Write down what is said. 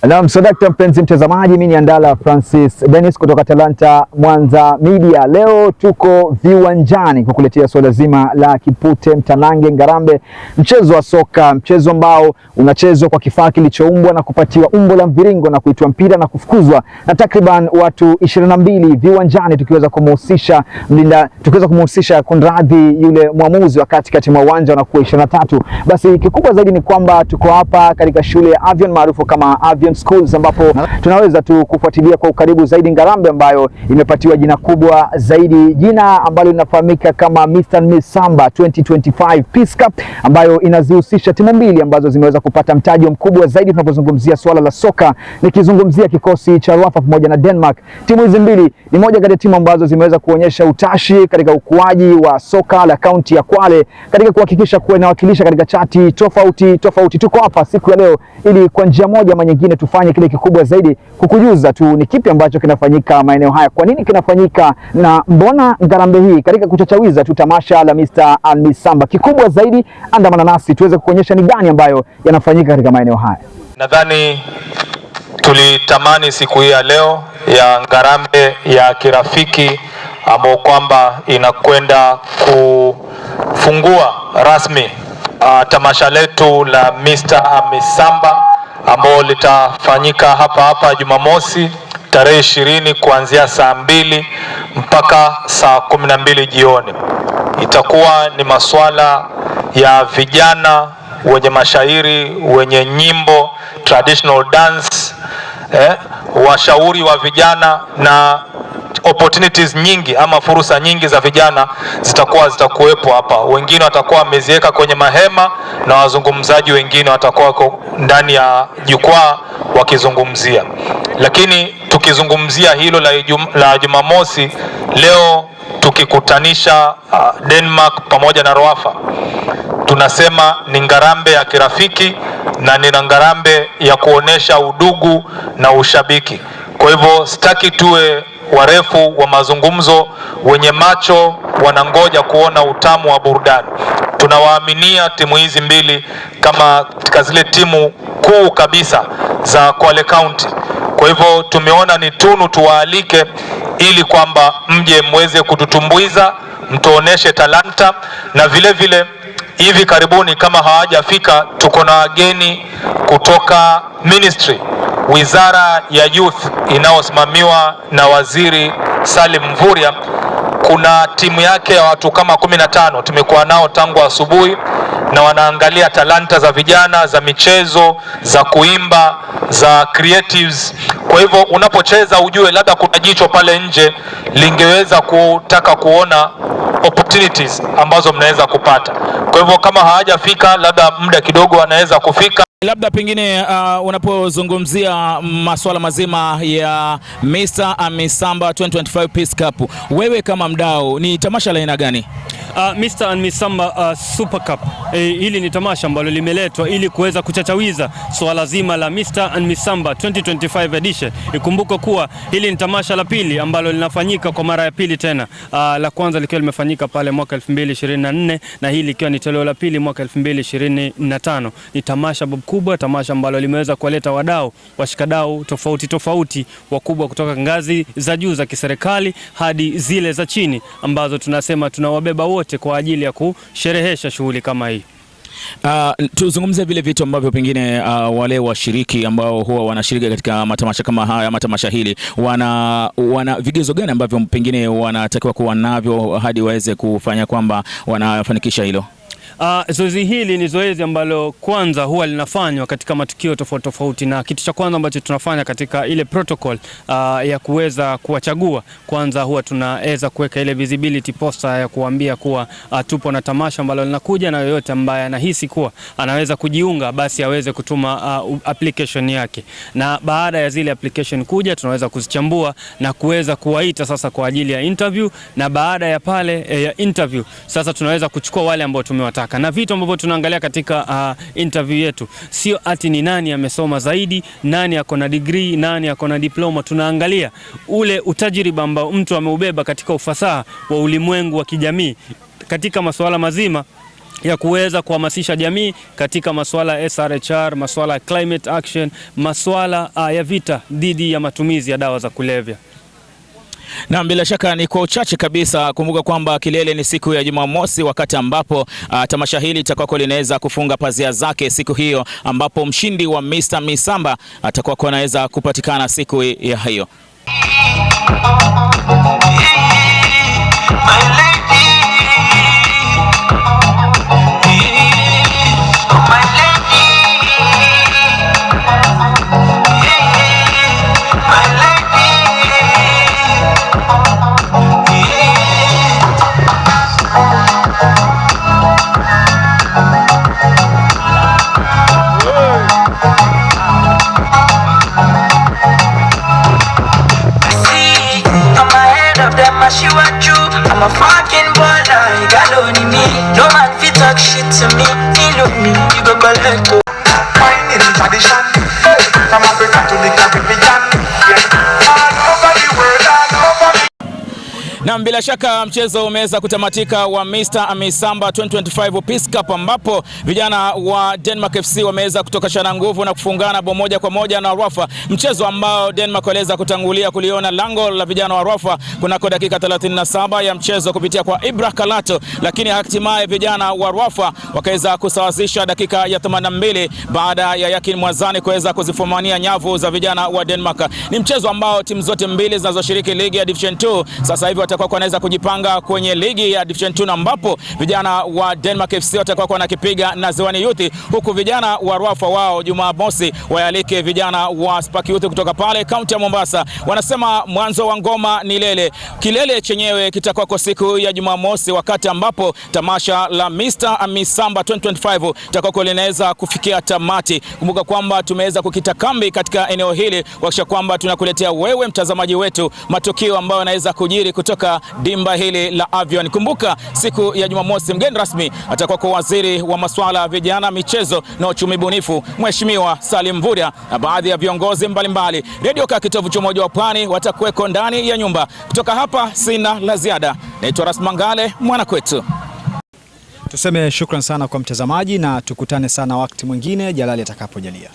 Na msodakta mpenzi mtazamaji, mimi ni Andala Francis Dennis kutoka Talanta Mwanza Media. Leo tuko viwanjani kukuletea swala zima la Kipute Mtanange Ngarambe, mchezo wa soka, mchezo ambao unachezwa kwa kifaa kilichoumbwa na kupatiwa umbo la mviringo na kuitwa mpira na kufukuzwa na takriban watu 22 viwanjani, tukiweza kumhusisha Konradhi yule mwamuzi wa katikati mwa uwanja na kuwa 23. Basi kikubwa zaidi ni kwamba tuko hapa katika shule ya Avion maarufu kama Avion Schools, ambapo tunaweza tu kufuatilia kwa ukaribu zaidi Ngarambe ambayo imepatiwa jina kubwa zaidi, jina ambalo linafahamika kama Mr. and Miss Samba 2025 Peace Cup, ambayo inazihusisha timu mbili ambazo zimeweza kupata mtaji mkubwa zaidi tunapozungumzia swala la soka, nikizungumzia kikosi cha Rwanda pamoja na Denmark. Timu hizi mbili ni moja kati ya timu ambazo zimeweza kuonyesha utashi katika ukuaji wa soka la kaunti ya Kwale katika kuhakikisha kuwa inawakilisha katika chati tofauti. Tuko hapa siku ya leo ili kwa njia moja ama nyingine tufanye kile kikubwa zaidi kukujuza tu ni kipi ambacho kinafanyika maeneo haya, kwa nini kinafanyika, na mbona Ngarambe hii katika kuchachawiza tu tamasha la Mr. and Miss Samba. Kikubwa zaidi, andamana nasi tuweze kuonyesha ni gani ambayo yanafanyika katika maeneo haya. Nadhani tulitamani siku hii ya leo ya Ngarambe ya kirafiki ambao kwamba inakwenda kufungua rasmi tamasha letu la Mr. and Miss Samba ambao litafanyika hapa Jumamosi tarehe 20 kuanzia saa 2 mpaka saa 12 jioni. Itakuwa ni masuala ya vijana wenye mashairi, wenye nyimbo, traditional dance, washauri wa vijana, na opportunities nyingi ama fursa nyingi za vijana zitakuwepo hapa. Wengine watakuwa wameziweka kwenye mahema na wazungumzaji wengine watakuwa ndani ya jukwaa wakizungumzia. Lakini tukizungumzia hilo la Jumamosi leo, tukikutanisha Denmark pamoja na Rwanda, tunasema ni Ngarambe ya kirafiki na ni Ngarambe ya kuonesha udugu na ushabiki. Kwa hivyo sitaki tuwe warefu wa mazungumzo, wenye macho wanangoja kuona utamu wa burudani. Tunawaaminia timu hizi mbili kama katika zile timu kuu kabisa za Kwale County. Kwa hivyo tumeona ni tunu tuwaalike ili kwamba mje mweze kututumbuiza, mtuoneshe talanta, na vile vile hivi karibuni kama hawajafika, tuko na wageni kutoka ministry, wizara ya youth inayosimamiwa na waziri Salim Mvurya. Kuna timu yake ya watu kama 15 tumekuwa nao tangu asubuhi, na wanaangalia talanta za vijana, za michezo, za kuimba, za creatives. Kwa hivyo unapocheza ujue labda kuna jicho pale nje lingeweza kutaka kuona opportunities ambazo mnaweza kupata. Kwa hivyo kama hawajafika, labda muda kidogo anaweza kufika. Labda pengine unapozungumzia masuala mazima ya Mr. and Miss Samba 2025 Peace Cup, wewe kama mdau, ni tamasha la aina gani? Mr. and Miss Samba Super Cup. Hili ni tamasha ambalo limeletwa ili kuweza kuchachawiza swala zima la Mr. and Miss Samba 2025 edition. Ikumbuke kuwa hili ni tamasha la pili ambalo linafanyika kwa mara ya pili tena. La kwanza likiwa limefanyika pale mwaka 2024 na hili likiwa ni toleo la pili mwaka 2025. Ni tamasha kubwa, tamasha ambalo limeweza kuwaleta wadau, washikadau tofauti wakubwa kutoka ngazi za juu za kiserikali hadi zile za chini, ambazo tunasema tunawabeba wote kwa ajili ya kusherehesha shughuli kama hii. Tuzungumzie vile vitu ambavyo pengine wale washiriki ambao huwa wanashiriki katika matamasha kama haya, matamasha hili, wana vigezo gani ambavyo pengine wanatakiwa kuwa navyo hadi waweze kufanya kwamba wanafanikisha hilo? Zoezi hili ni zoezi ambalo kwanza huwa linafanywa katika matukio tofauti, na kitu cha kwanza ambacho tunafanya katika ile protocol ya kuweza kuwachagua, kwanza huwa tunaweza kuweka ile visibility poster ya kuambia kuwa tupo na tamasha ambalo linakuja, na yoyote ambaye anahisi kuwa anaweza kujiunga basi aweze kutuma application yake, na baada ya zile application kuja tunaweza kuzichambua na kuweza kuwaita sasa kwa ajili ya interview, na baada ya pale ya interview sasa tunaweza kuchukua wale ambao tumewataka. Na vitu ambavyo tunaangalia katika interview yetu sio ati ni nani amesoma zaidi, nani ako na degree, nani ako na diploma. Tunaangalia ule utajiriba ambao mtu ameubeba katika ufasaha wa ulimwengu wa kijamii katika masuala mazima ya kuweza kuhamasisha jamii katika masuala ya SRHR, masuala ya climate action, masuala ya vita dhidi ya matumizi ya dawa za kulevya. Na bila shaka ni kwa uchache kabisa. Kumbuka kwamba kilele ni siku ya Jumamosi, wakati ambapo tamasha hili litakuwa linaweza kufunga pazia zake siku hiyo, ambapo mshindi wa Mr. Misamba atakuwa anaweza kupatikana siku ya hiyo. I'm a fucking baller, you got only me. No man fit talk shit to me. Feel on me, you go let go. Finding tradition, from Africa to the Caribbean. All over the world, all over the... Na bila shaka mchezo umeweza kutamatika wa Mr. Misamba 2025 Peace Cup, ambapo vijana wa Denmark FC wameweza kutoka shana nguvu na kufungana bao moja kwa moja na Rafa, mchezo ambao Denmark waliweza kutangulia kuliona lango la vijana wa Rafa kunako dakika 37 ya mchezo kupitia kwa Ibra Kalato, lakini hatimaye vijana wa Rafa wakaweza kusawazisha dakika ya 82 baada ya Yakin Mwazani kuweza kuzifumania nyavu za vijana wa Denmark. Ni mchezo ambao timu zote mbili zinazoshiriki ligi ya Division 2 sasa hivi watakuwa wanaweza kujipanga kwenye ligi ya Division 2, ambapo vijana wa Denmark FC watakuwa wanakipiga na Ziwani Youth, huku vijana wa Rafa wao Jumamosi wayalike vijana wa Spark Youth kutoka pale kaunti ya Mombasa. Wanasema mwanzo wa ngoma ni lele. Kilele chenyewe kitakuwa kwa siku ya Jumamosi, wakati ambapo tamasha la Mr. Misamba 2025 litakuwa linaweza kufikia tamati. Kumbuka kwamba tumeweza kukita kambi katika eneo hili kuhakikisha kwamba tunakuletea wewe mtazamaji wetu matukio ambayo yanaweza kujiri kutoka dimba hili la Avion. Kumbuka siku ya Jumamosi mgeni rasmi atakuwa kwa waziri wa masuala ya vijana, michezo na uchumi bunifu, Mheshimiwa Salim Mvurya, na baadhi ya viongozi mbalimbali. Radio Kaa, kitovu cha umoja wa pwani, watakuweko ndani ya nyumba. Kutoka hapa sina la ziada. Naitwa Rasmangale, mwana kwetu. Tuseme shukran sana kwa mtazamaji na tukutane sana wakati mwingine Jalali atakapojalia.